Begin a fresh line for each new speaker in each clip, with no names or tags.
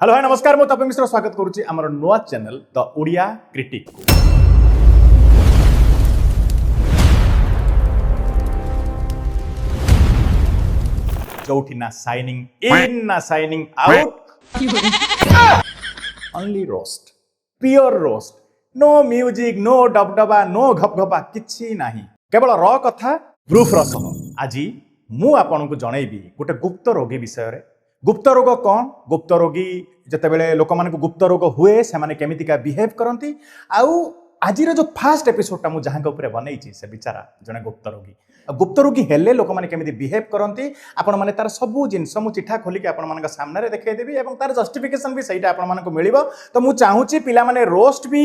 Hello hi नमस्कार मु तपन मिश्र स्वागत करुच्ची आमर नुआ चैनल द ओडिया क्रिटिक को जोठी ना साइनिंग इन ना signing out only roast pure roast no music no डबडबा नो घपघपा किछि नाही केवल र कथा प्रूफ रस आज मु आपन को जनैबी गोटे गुप्त रोगी विषय रे गुप्त रोग कौन गुप्त रोगी जितेबाला लोक मान गुप्त रोग हुए से केमितिका बिहेव करती आउ आज जो फास्ट एपिसोडटा मुझे जहाँ उपर बनई से बेचारा जड़े गुप्त रोगी हेले लोक मैंने केमिति बिहेव करती आपण मैंने तार सबू जिनस मु चिठा खोलिक आपण सामने देखदेवी और तार जस्टिफिकेशन भी सहीटा आपण मिल तो मुझे चाहूँगी पिला माने रोस्ट भी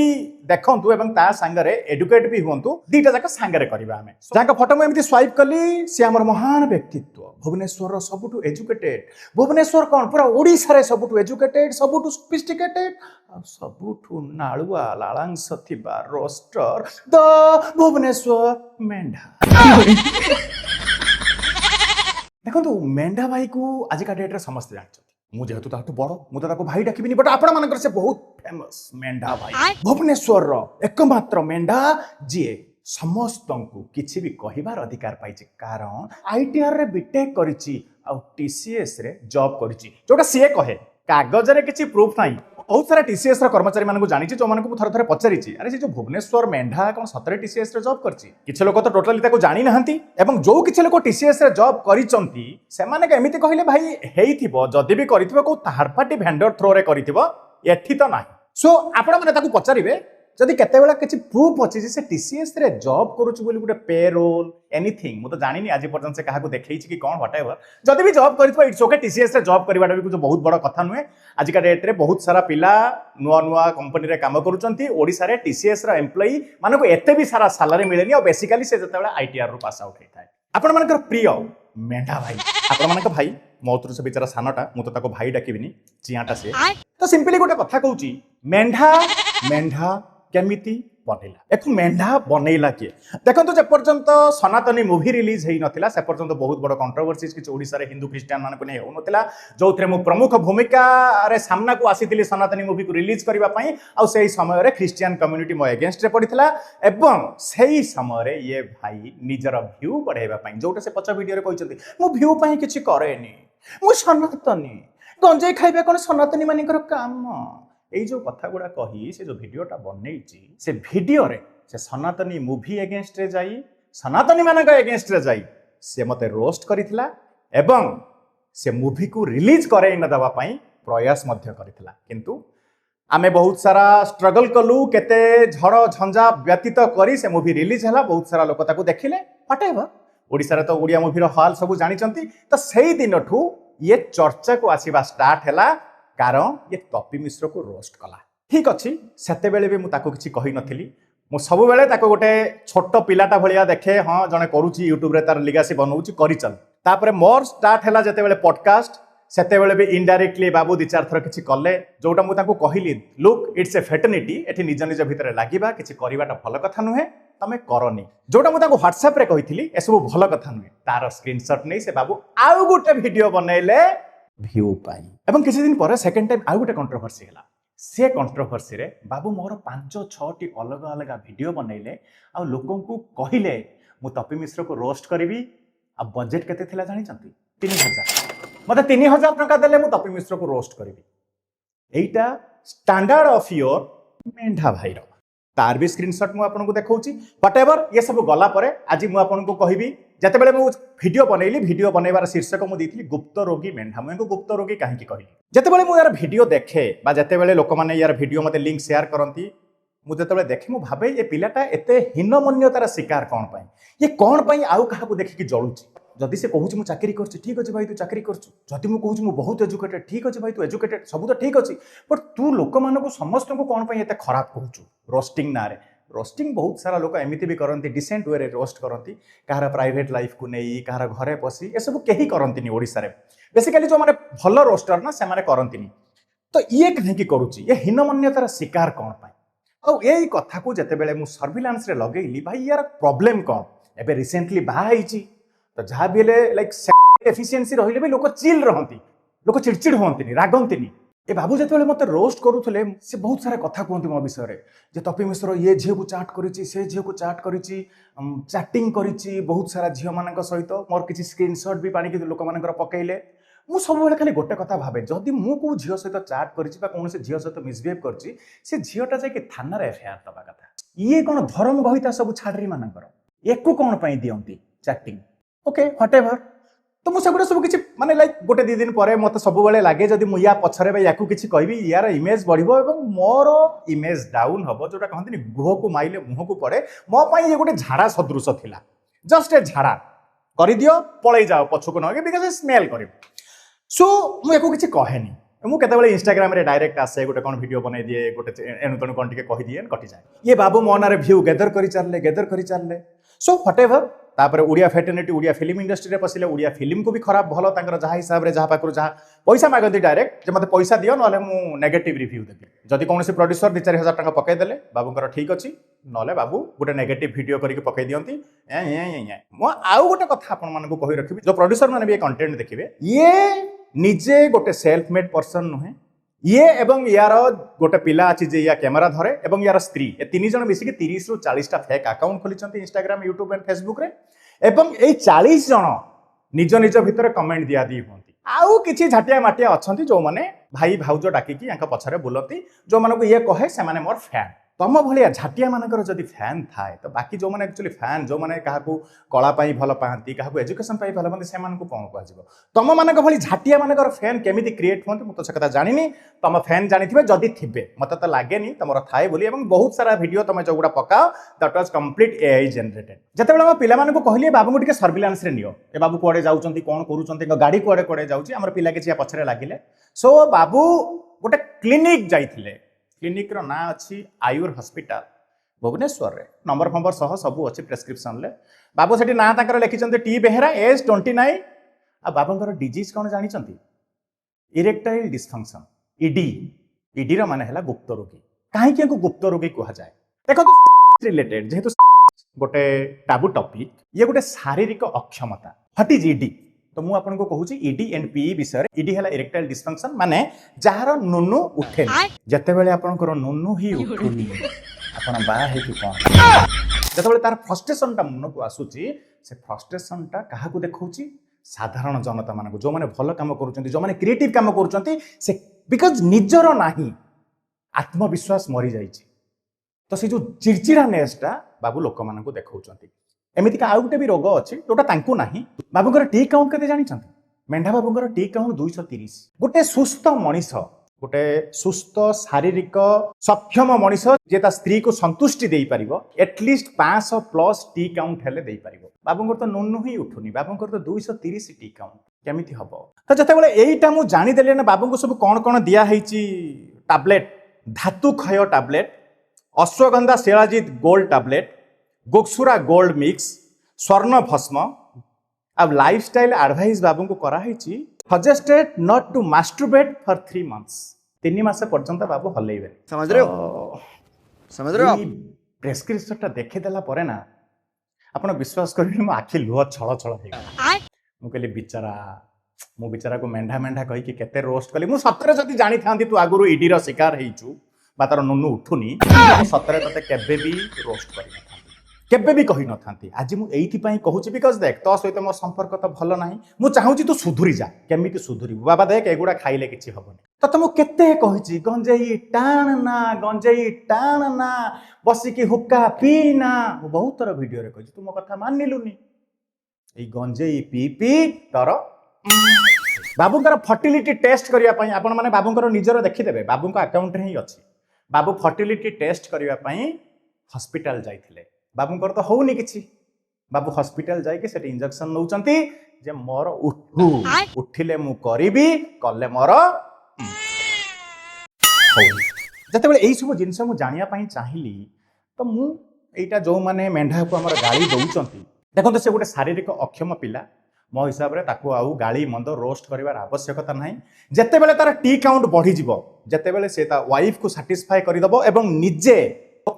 देखूँ और ता सांगरे एडुकेट भी हूँ दीटा जाक सांगरे करवा आम जहाँ फोटो मुझे स्वाइप कली सी आम महान व्यक्तित्व भुवनेश्वर सबुठू एजुकेटेड भुवनेश्वर कौन पूरा ओडिशा सबुठू एजुकेटेड सबुठू सोफिस्टिकेटेड सबुठू नालुआ लालांश थिबा रोस्टर द भुवनेश्वर मेंढा देखो मेंढा भाई को आजिका डेट्रे समस्त जानते मुझे बड़ मुझे भाई डाकिनी बट आपण से बहुत फेमस मेंढा भाई भुवनेश्वर एकमात्र मेंढा जी समस्त को किसी भी कहिबार अधिकार पाइछि कारण आईटीआर रे बीटेक करिछि आ टीसीएस रे जॉब करिछि जोटा सीए कहे कागज रे किछि प्रूफ नाही बहुत सारा टीसीएस रा कर्मचारी मानकु जानिछि जो मानकु थरे थरे पचारिछि अरे से जो भुवनेश्वर मेंढा कोन सतरे टीसीएस रे जॉब करछि किछि लोक तो टोटली ताको जानि नहंती एवं जो किछि लोक टीसीएस रे जॉब करिसंती से माने एमिति कहिले भाई हेइथिबो जदी भी करिथिबो को थर्ड पार्टी वेंडर थ्रो रे करिथिबो एठी तो नाही सो आपण माने ताको पचारिबे जदि केतेबेला किछि प्रूफ अछि जे से टीसीएस रे जॉब करूछि बोली गुटे पेरोल एनीथिंग मु तो जानिनी आज पर्यंत से काहा को देखैछि कि कोन व्हाटएवर जदि भी जॉब करिथबो इट्स ओके टीसीएस रे जॉब करिवाटा भी कुछ बहुत बड़ कथा नुहे आज का डेट रे बहुत सारा पिला नुआ नुआ कंपनी रे काम करूचंती ओडिसा रे टीसीएस रा एम्प्लॉई मानको एते भी सारा सैलरी मिलेनी और बेसिकली से जतेबेला आईटीआर रो पास आउट हेताय आपण मानकर प्रिय मेंढा भाई आपण मानक भाई मोतरु से बेचारा सानटा मु तो ताको भाई डाकिबिनी चियाटा से तो सिंपली गोटे कथा कहूची मेंढा मेंढा केमिति बनैला एक मेंढा बनैला किए देखो जे पर्यंत सनातनी मूवी रिलीज हेई नथिला से पर्यंत बहुत बड़ कंट्रोवर्सीज कि ओडिसा रे हिंदू क्रिश्चियन मानको नै हो नथिला जो थरे मु प्रमुख भूमिका रे सामना को आसीतिली सनातनी मूवी को रिलीज करबा पई आ सेही समय रे क्रिश्चियन कम्युनिटी मो अगेंस्ट रे पडिथिला एवं सेही समय रे ये भाई निजर व्यू बढ़ाइबा पई जोटा से पछ वीडियो रे कहिसंती मु व्यू पई किछि करेनी मु सनातनी गंजे खाइबा कोन सनातनी मानिकर काम এই जो कथा गुड़ा कही से जो वीडियोटा बनैछि से वीडियो रे से सनातनी मूवी अगेंस्ट रे जाई सनातनी मानक अगेंस्ट रे जाई से मते रोस्ट करिथिला एवं से मूवी को रिलीज करे न दवा पई प्रयास मध्य करिथिला किंतु आमे बहुत सारा स्ट्रगल कलु केते झड़ झंझा व्यतीत करी से मूवी रिलीज हला बहुत सारा लोक ताको देखिले व्हाटएवर ओडिसा रे तो ओडिया मूवी रो हाल सब जानिचंती तो सेही दिनठू ये चर्चा को आसीबा स्टार्ट हला कारण ये तपी मिश्र को रोस्ट कला ठीक अच्छी सेते बेले भी मुझे किसी कही नथिली मु सब बेले ताको गोटे छोट पिलाटा भलिया देखे हाँ जने करूची यूट्यूब रे तार लिगासी बनाउची करी चल तापरे मोर स्टार्ट हैला जते बेले पॉडकास्ट सेते बेले भी इनडायरेक्टली बाबू दि चार थर किछि कले जोटा मु ताको कहिली लुक इट्स ए फेटर्निटी एठी निज निज भितर लागिबा किछि करिवाटा भल कथा नुहे तमे करनी जोटा मु ताको व्हाट्सएप रे कहिथिली ए सब भल कथा नुहे तार स्क्रीनशॉट नै से बाबू आउ गोटे वीडियो बनैले व्यू पाई एवं किसी दिन पर सेकेंड टाइम आउ गोटे कंट्रोवर्सी हला से कंट्रोवर्सी रे बाबू मोर 5-6 टी अलग अलग वीडियो बनैले आ लोकन को कहिले मु तपी मिश्र को रोस्ट करबी आ बजेट केते थिला जानि चंती 3000 मते 3000 टका देले मु तपी मिश्र को रोस्ट करबी एटा स्टैंडर्ड ऑफ योर मेंढा भाई रो तार भी स्क्रीनशॉट मु आपन को देखौची व्हाटएवर ये सब गला परे आज मु आपन को कहबी जते बेले मु वीडियो बनैली वीडियो बनैबार शीर्षक मु देथिली गुप्त रोगी मेंढा मु गुप्त रोगी काहे की कहली जते बेले मु यार वीडियो देखे बा जते बेले लोक माने यार वीडियो मते लिंक शेयर करंती मु जते बेले देखे मु भाबे ये पिलाटा एते हीनमन्यतार शिकार कोन पई ये कोन पई आउ काहा को देखि की जळुची जदि से कहूँ चाकरी करछि ठीक अछि भाई तू चाकरी करछु जदि मु कहूँ मु बहुत एजुकेटेड ठीक अछि भाई तू एजुकेटेड सब तो ठीक अछि बट तू लोक मानको समस्त को कोन पई एते खराब कहूछु रोस्टिंग ना रे रोस्टिंग बहुत सारा लोक एमिति भी करती डिसेंट वे रे रोस्ट करती कहार प्राइवेट लाइफ को नहीं कहार घरे पसी ए सब केही करंतिनी ओडिसा रे बेसिकली जो माने भलो रोस्टर ना से माने करंतिनी तो ये कहीं करूची ये हीनमन्यतार शिकार कोन पई आ एई कथा को जते बेले मु सर्विलांस रे लगेइली भाई यार प्रॉब्लम कोन एबे रिसेंटली बाहा आइची तो जहाँ भी लाइक एफिशिएंसी रहिले भी लोक चिल रहंती लोक चिड़चिड़ होंतिनी रागंतिनी ए बाबू जिते मत रोस्ट करुले से बहुत सारा कथा कहते मो विषय जे तपी मिश्र ये झील को चाट करी से झील को चाट करी चैटिंग करी बहुत सारा झील मान सहित मोर किसी स्क्रीनशॉट भी पानी लोक मान पकईले मु सब खाली गोटे कथा भावे जदि मु को झील सहित चाट करी कौन से झील सहित मिसबिहेव कर झीलटा जाकि थाना एफआईआर दवा कथा ये कौन धर्म गहिता सब छाड़ी मानकर एको कौन दियंती चैटिंग ओके व्हाटएवर तो मुझे सब सब किसी माने लाइक गोटे दी दिन पर मत सब लगे जदि मुझे या पछरे या किसी कहि यार इमेज बढ़िबो एवं मोर इमेज डाउन हम जोटा कहते गुह को माइले मुह को पड़े मो ये गोटे झाड़ा सदृश थिला जस्ट ए झाड़ा कर दियो पलई जाओ पछको न बिकज स्मेल कर सो मुझे किसी कहेनी मुझे इंस्टाग्राम रे डायरेक्ट आसे गोटे कौन वीडियो बनई दिए गोटे एणु तेणु कौन कही दिए कटि जाए ये बाबू मो ना भ्यू गेदर कर चारे सो व्हाटएवर तापर Odia fraternity Odia film industry रे पसिले ओडिया फिल्म को भी खराब भलो तांकर जहा हिसाब रे जहा पाकर जहा पैसा मागती डायरेक्ट जे मते पैसा दियो नले मु नेगेटिव रिव्यू देबी जदि कौन से प्रोड्यूसर 2-4 हजार टका पकई देले बाबूंकर ठीक अछि नले बाबू गोटे नेगेटिव वीडियो करके पकई दियंती मो आउ गोटे कथा आपन मन को कहि रखिबी जो प्रोड्यूसर माने भी कंटेंट देखिबे ये निजे गोटे सेल्फ मेड पर्सन नुहे ये एवं यार गोटे पिला अच्छी जे या कैमेरा धरे एवं यार स्त्री ये 3 जन मिसिक 30 ରୁ 40 टा फेक अकाउंट खोली इंस्टाग्राम यूट्यूब एंड फेसबुक रे एवं ए 40 जन निज निज भितर कमेंट दिया दी होंती आउ किछि झाटिया माटिया अछंती जो माने भाई भाउजो डाकिकी यांका पछरे बुलती जो मानको ये कहे से माने मोर फैन तम भलिया झाटिया मानकर जदि फैन थाए तो बाकी जो माने एक्चुअली फैन जो माने काहाकू कला पाई भल पाती काहाकू एजुकेशन पाई भल पाती से मानकू कोन कहजिवो तम मानक भली झाटिया मानकर फैन केमिति क्रिएट होंती मु तो से कथा जानिनी तम फैन जानिथिबे जदि थिबे मते तो लागेनी तमरो थाए बोली एवं बहुत सारा वीडियो तमे जोगुडा पकाओ that was complete AI generated जतेबेला म पिला मानकू कहली बाबू टिके सर्विलांस रे नियो ए बाबू कोडे जाउचंती कोन करूचंती गाड़ी कोडे कोडे जाउची हमर पिला के चिया पछरे लागिले सो बाबू गोटे क्लिनिक जाइथिले क्लिनिक रो ना अच्छी आयुर हॉस्पिटल भुवनेश्वर रे नंबर फंबर सह सबू अच्छी प्रेस्क्रिप्शन ले बाबू सेठी ना ताकर लिखिचंती टी बेहेरा एज 29 आ बाबूंकर डिजीज कोन जानि चंती इरेक्टाइल डिसफंक्शन ईडी रो माने हला गुप्त रोगी काहे के गुप्त रोगी कहा जाए देखो तो रिलेटेड जेहेतु गोटे टाबू टॉपिक ये गोटे शारीरिक अक्षमता व्हाट इज ईडी तो मु आपन को कहूची ईडी एंड पीई विषय रे ईडी हला इरेक्टाइल डिसफंक्शन माने जहार नुनु उठे जते बेले आपनकर नुनु ही उठुनी आपन बा हे कि कोन जते बेले तार फ्रस्ट्रेशन ता मन को आसुची से फ्रस्ट्रेशन ता काहा को देखौची साधारण जनता मान को जो माने भलो काम करूचंती जो माने क्रिएटिव काम करूचंती से बिकॉज़ निजरो नाही आत्मविश्वास मरी जाईची तो से जो चिड़चिड़ानेस ता बाबू लोक मान को देखौचंती एमिति का आउ गोटे भी रोग अच्छी जोटा तांकु नाही बाबूंकर टी काउंट केते जानि छथि मेंढा बाबूंकर टी काउंट 230 गोटे सुस्थ मनीष गोटे सुस्थ शारीरिक सक्षम मनीष जे ता स्त्री को संतुष्टि देई परिबो एटलीस्ट 500 प्लस टी काउंट हेले देई परिबो बाबूंकर तो नुनु ही उठुनी बाबूंकर तो 230 टी काउंट केमिति हबो तो जते बेले एईटा मु जानि देले ना बाबूंको सब कोन कोन दिया हेची टैबलेट धातु क्षय tablet ashwagandha shilajit gold tablet gokshura gold mix स्वर्ण भस्म अब लाइफस्टाइल एडवाइस बाबू को करा हेची suggested not to masturbate for 3 months 3 मास पर्यंत बाबू हल्लेइबे
समझ रहे हो
प्रेस्क्रिप्शन ता देखि देला परे ना आपण विश्वास करिनि म आखि लुह छळ छळ हे मु कहली बिचारा को मेंढा मेंढा कहि कि केते रोस्ट कली मु सतरे जति जानि थांती तू आगुरु ईडी रो शिकार हेइचू बा तार नुनु उठुनी सतरे तते केबे भी रोस्ट करि केबे भी कही न थांती आज मु एइथि पई कहूची बिकॉज़ देख तो सहित मो संपर्क तो भलो नाही मु चाहूची तू सुधुरी जा केमिति सुधुरी बाबा देख एगुडा खाइले किछि हबनी त तुम केते कहिची गंजेई टाण ना बसी की हुक्का पीना मु बहुत तरह वीडियो रे कहिची तू मो कथा मानिलुनी ए गंजेई पी तर बाबूंकर फर्टिलिटी टेस्ट करिया पई आपण माने बाबूंकर निजरो देखि देबे बाबूंका अकाउंट रे ही अछि बाबू फर्टिलिटी टेस्ट करिया पई हॉस्पिटल जाइथिले बाबूंकर तो होउनी किछि बाबू हॉस्पिटल जाई के सेठी इंजेक्शन नउचंती जे मोर उठिले मु करिबी कले मोर जते बेले एई सब जिंस मु जानिया पई चाहिली तो मु एटा जो माने मेंढा को हमर गाली दउचंती देखो से गोटे शारीरिक अक्षम पिला मो हिसाब रे ताको आउ गाली मंद रोस्ट करिवार आवश्यकता नाही जते बेले तार टी काउंट बढ़ी जिवो जते बेले से ता वाइफ को सैटिस्फाई करि दबो एवं निजे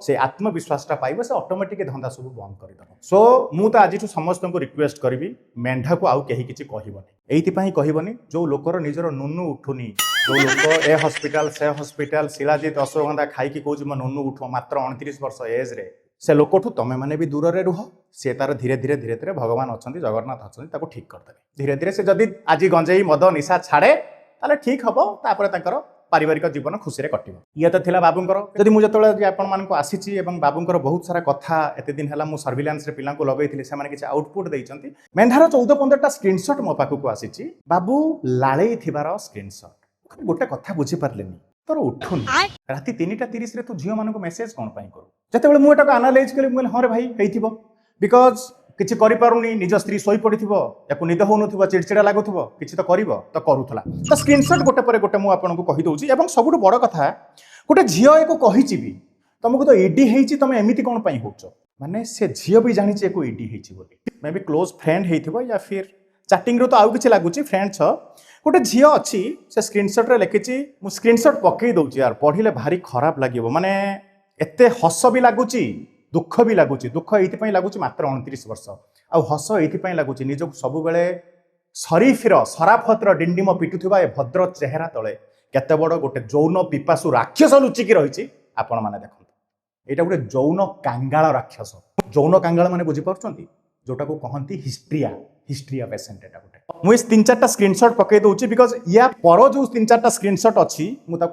से आत्मविश्वासटा पाइब से ऑटोमेटिक धंदा सब बंद करदेव सो मु तो आज समस्त को रिक्वेस्ट करी मेंढा को आउ कहीं किसी कहबनी एइथिपाई कहबनी जो लोकर निजर नुनु उठुनी जो लोक ए हॉस्पिटल से हॉस्पिटल शिलाजीत अश्वगंधा खाई कौच मो नुनु उठ मात्र 29 वर्ष एज रे से लोकठू तमें मैंने भी दूर रे रुह से तार धीरे धीरे धीरे धीरे भगवान अच्छा जगन्नाथ अच्छा ठीक करदेवे धीरे धीरे से जदि आज गंजेई मद निशा छाड़े ताले ठीक हम तापर पारिवारिक जीवन खुशी कटिव ये तो थिला बाबूंकर जदि मुझे जो आपण आसी एवं बाबूंकर बहुत सारा कथा एते दिन है सर्विलांस रे पिला लगे से किसी आउटपुट देइचंती मेंढार 14-15टा स्क्रीनशॉट मो पाखक आसी बाबू लाड़े थिबार स्क्रीनशॉट गोटे कथा बुझी पारलेनी तोर उठुनी राति 3:30 रे तू झियो मानको मेसेज कोन पाई करू जतेबेले मु एटा एनालाइज कली मु हां रे भाई हेइथिबो बिकॉज किछि करि पारुनी निज स्त्री सोई पड़िथिबो याकु निद होउनथिबो चिड़चिड़ा लागुथिबो किछि तो करिवो तो करूथला तो स्क्रीनशॉट गोटे पर गोटे मु आपनको कहि दउची एवं सबुठ बड़ कथा गोटे झियो एको कहिछि भी तुमको तो ईडी हेइछि तुम एमिति कोन पाई होउछ माने से झियो भी जानिछि एको ईडी हेइछि बोली मे बी क्लोज फ्रेंड हेइथिबो या फिर चैटिंग रो तो आउ किछि लागुछि फ्रेंड छ गोटे झियो अच्छी से स्क्रीनशॉट रे लिखिछि मु स्क्रीनशॉट पकई दउची यार पढिले भारी खराब लागिवो माने एते हस भी लगुच दुख भी लगुच दुख ये लगुच मात्र 29 वर्ष आउ हस ये लगुच निजक सब बेले शरीफर सराफतर डिंडिम पिटुवा ए भद्र चेहरा तले केते बड़ गोटे जौन पिपासु राक्षस लुचिकी रही आपण मैंने देखते यहाँ गोटे जौन कांगाल राक्षस जौन कांगाल मैंने बुझीपार जोटा को कहती हिस्ट्रिया पेसेंट एटा गोटे मुझे 3-4टा स्क्रीनशॉट पकई दूची बिकॉज या पर जो 3-4टा स्क्रीनशॉट अच्छी मुझे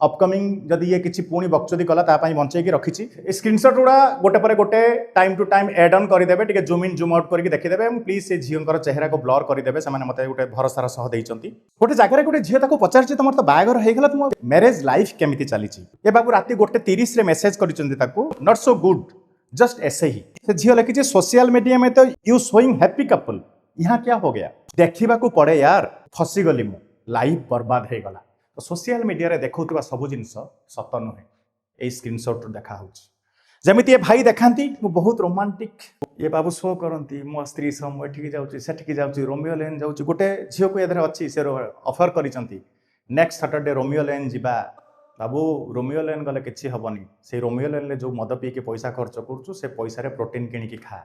अपकमिंग जदि ये किसी पुणी बक्चदी कला बंचेकी रखी स्क्रीनशॉट गुड़ा गोटे पर गोटे time to time add on करदे टे जूम इन जूम आउट करके देखिदेवे प्लीज से झीर चेहरा को ब्लर करदे से मत गोटे भरोसार सह देती गोटे जगह गोटे झील पचार तुम तो बाहागर होगा तुम मैरेज लाइफ केमी चली ये बाबू रात 1:30 मेसेज कर नॉट सो गुड जस्ट ऐसे ही से झील लिखी सोशल मीडिया में तो यू शोइंग हैप्पी कपल यहाँ क्या हो गया देखा पड़े यार फसीगली मु लाइफ बर्बाद हो गला तो सोशल मीडिया रे देखा सब जिनस सत नुहे ये स्क्रीनशॉट देखा जमी ये भाई देखाती मु बहुत रोमांटिक ये बाबू शो करती मो स्त्री सह मुझे जाऊँगी जाऊँगी रोमियो लेन जाऊँगी गोटे झील को ये अच्छी से ऑफर कर नेक्स्ट सैटरडे रोमियो लेन जीवा बाबू रोमियो लेन गले किसी हेनी से रोमियो लेन जो मद पीके पैसा खर्च करुचु से पैसा प्रोटीन किणिकी खा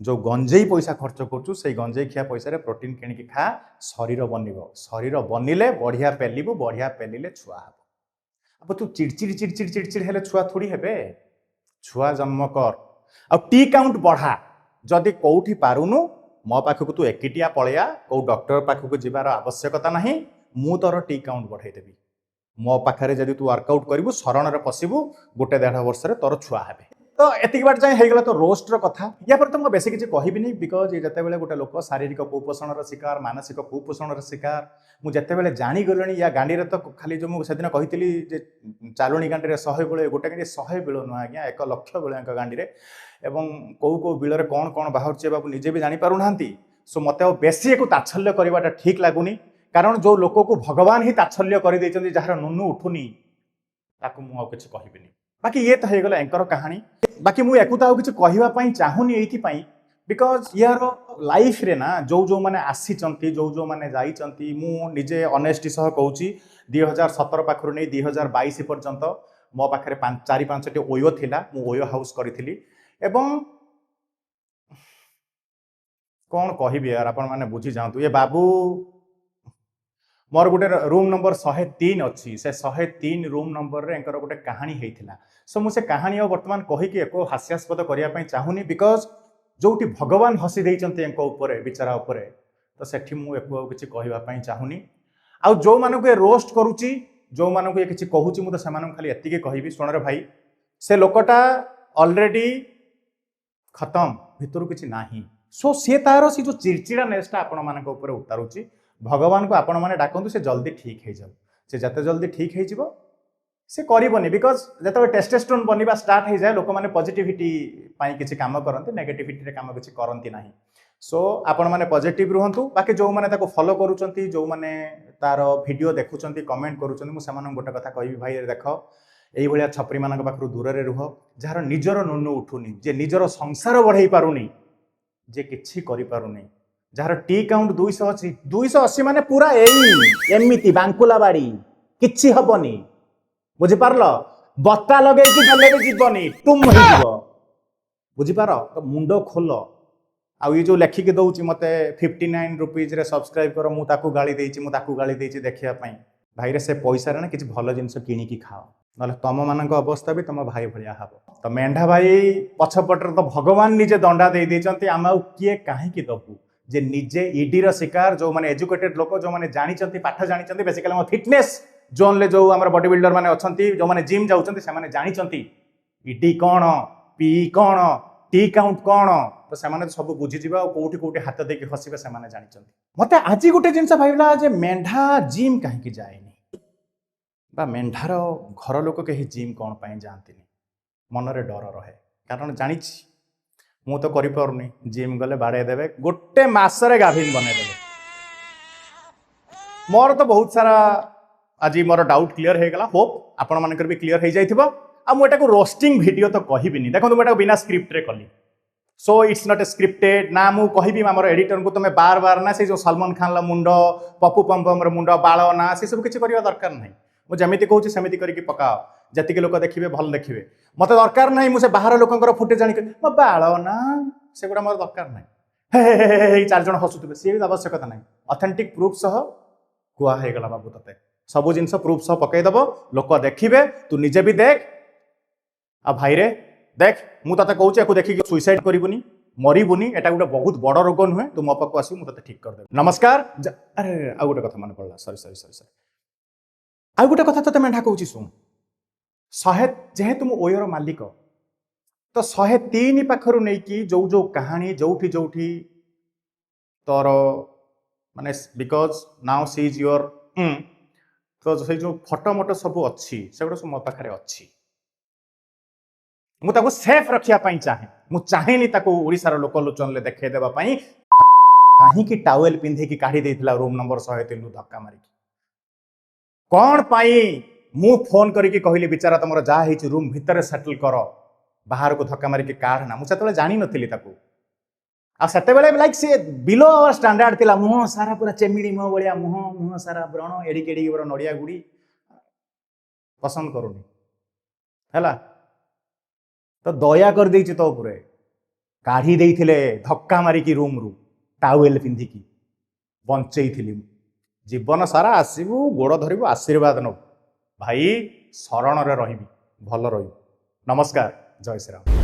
जो गंजेई पैसा खर्च करुचु से गंजेई खिया पैसा प्रोटीन किणिकी खा शरीर बनब शरीर बनइले बढ़िया पेलू बढ़िया पेलिले छुआ हम अब तू चिड़चिड़ चिड़चिड़ चिड़चिड़ हेले छुआ थोड़ी हेबे छुआ जन्म कर आ टी काउंट बढ़ा जदि कौटी पारुनु मो पाखक तू एकिटिया पलैया कौ डॉक्टर पाखक जीवार आवश्यकता नहीं मु तोर टी काउंट बढ़ाईदेवी मो पाखे जदि तू वर्कआउट करू शरण पशिबू 1.5 वर्ष तोर छुआ हेबे तो एतिक बाट जाए होगा तो रोस्टर कथा या पर तो मैं बेसी किसी कहबी बिकज ये जिते गोटे लोक शारीरिक कुपोषण शिकार मानसिक कुपोषण शिकार मुझे जागली या गांडी तो खाली जो मुझे कही चालुणी गांडी 100 बिल गोटे गांडी 100 बिल नुह आज्ञा 1 लक्ष बिल गांडी एवं कौ बिल कौन कौन बाहर बाबू निजे भी जापार ना सो मत बेसी एक तात्सल्य करवाटा ठीक लगुनि कारण जो लोक को भगवान ही तात्सल्य कर जार नुनु उठुनी ताकू मुझे किसी कहबी बाकी ये तो होगा एंकर कहानी बाकी मुझे किसी कहवाई चाहूनी ये बिकज यार लाइफ रे ना जो मैंने आसी जो मैंने जाइए मुझे अनेस्टी सह कहूँ 2017 पाखर नहीं 2022 पर्यंत मो पाखे 4-5टी ओयो थिला मु ओयो हाउस करी एवं कौन कहबी यार आपण मैंने बुझी जातु ये बाबू मोर गोटे रूम नंबर 103 अच्छी से 103 रूम नंबर रे एंकर गोटे कहानी होता सो मुझे कहानी बर्तमान कहीकि एक हास्यास्पद करने चाहूनी बिकज जोटी भगवान हसी देते विचारा उपरे तो सेठी मु एको किसी कहवाई चाहूनी आउ जो मानक ये रोस्ट करुच्ची जो मानक ये किसी कहूँ मुझे से खाली एति कहबी शुण रे भाई से लोकटा ऑलरेडी खत्म भितर किसी ना सो सी तार सी जो चिड़चिड़ा नेसटा आपण मान उतारुची भगवान को आपण मैंने डाकतु से जल्दी ठीक हो जाऊ से जिते जल्दी ठीक हो से करबनी बिकज जो टेस्टेस्टोन बनवा स्टार्ट हो जाए लोक मैंने पॉजिटिविटी किसी काम करते नेगेटिविटी काम किसी करती ना सो आपण मैंने पॉजिटिव रुहतु बाकी जो मैंने फॉलो करुँच जो मैंने तार वीडियो देखुं कमेंट करुँच गोटे कथा कहि भाई देख ये छपरी मान पाखु दूर से रुह जार निजर नुनु उठुनी जे निजर संसार बढ़ई पारुनी जे किछि करि पारुनी जार टी काउंट 280 280 माने पूरा एमिति बांकुला बाड़ी किछि हबनी बुझी पारल बत्ता लगे कि देले भी जीवनी टुम हो बुझीपार तो मुंड खोल आउ ये जो लेखिकी दौची मत 59 रुपीज रे सब्सक्राइब कर मु ताकू गाली देइची मु ताकू गाली देइची देखिया पई भाई रे से पैसा रे ना किछि भल जिंस किनी की खाओ नले तम मानक अवस्था भी तम भाई भलिया हबो तो मेंढा भाई पछपटर तो भगवान निजे दंडा दे देचंती आम आउ किए काहे की दबु जे निजे ईडी रो शिकार जो माने एजुकेटेड लोक जो माने जानिचंती पाठ जानिचंती बेसिकली हम फिटनेस जोन ले जो हमर बॉडी बिल्डर माने अछंती जो माने जिम जाउचंती से माने जानिचंती ईडी कोन पी कोन टी काउंट कोन तो से सब बुझीजा कौटी कौटी हाथ देके हसबे से जानी मत आज गोटे जिन भावला जे मेंढा जिम कहीं जाएनि बा मेंढार घर लोक कहीं जिम कौन पाई जाती मनरे डर रहे कारण जानी मु तो करें जिम गले बाड़े देवे गोटे मसरे गाभिन बनईदेवे मोर तो बहुत सारा आज मोर डाउट क्लीयर हो गला होप आपण मानकर भी क्लीयर हो जाइथिबो आ मु एटा को रोस्टिंग वीडियो तो कहबिनी देखो मु एटा बिना स्क्रिप्ट रे कली so it's not a scripted ना मु कहबी आमर एडिटर को तुम्हें बार बार ना से जो सलमान खान ला मुंड पप्पू पम्पम मुंड बाल ना से सब किसी करवा दरकार नहीं मुझे जमीती कहूँ सेमती करके पकाओ जतिक लोक देखिए भल देखिए मत दरकार नहीं मुझे बाहर लोकर फुटे जाणी मो बाल ना से गुड़ा मोर दरकार नहीं चार जन हसुवे सी भी आवश्यकता नहीं ऑथेंटिक प्रूफ सह कुआगला बाबू ते सब जिन प्रूफ सह पकईदेव लोक देखिए तू निजे भी देख आ भाई रे देख मु तते कहूँ या देखिए सुइसाइड करूनी मरबुनी एटा गोटे बहुत बड़ रोग नुहे तू मो पाक आस मुझे ठीक करदे नमस्कार अरे आ गोटे कथा मन पड़ा सरी सरी सरी सरी आ गोटे कथा तो मेढा कहूँ शुण 100 जेहेतु मु ओयर मालिक तो 103 पाखर नहीं कि जो जो कहानी जोठी जोठी तोर माने because now see is your तो से जो फोटो मोटो सब अच्छी से गुड़ा सब मो पाखे अच्छी मु ताको सेफ रखिया पाई चाहे मु चाहेनी ताको ओडिसार लोक लोचन ले देखे देबा पाई काहे कि टावेल पिंधे की काढी देथिला रूम नंबर 103 धक्का मारी कौन पाई मु फोन करी की कहली बिचारा तमरो जा हेची रूम भीतर सेटल करो बाहर को धक्का मारी के काढ ना मु सेतले जानि नथिली ताको आ सेते बेले लाइक से बिलो आवर स्टैंडर्ड तिला मुह सारा पूरा चेमिडी मुह बलिया मुह सारा व्रण एडी केडी बर नडिया गुडी पसंद करूनी हैला तो दया कर देछि तो उपरे काढ़ी देइथिले धक्का मारिकी रूम रु टावेल पिंधिकी बंचेइथिली जीवन सारा आसीबू गोड़ धरिबू आशीर्वाद नब भाई शरण रे रहिबी भल रहिबू नमस्कार जय श्री राम।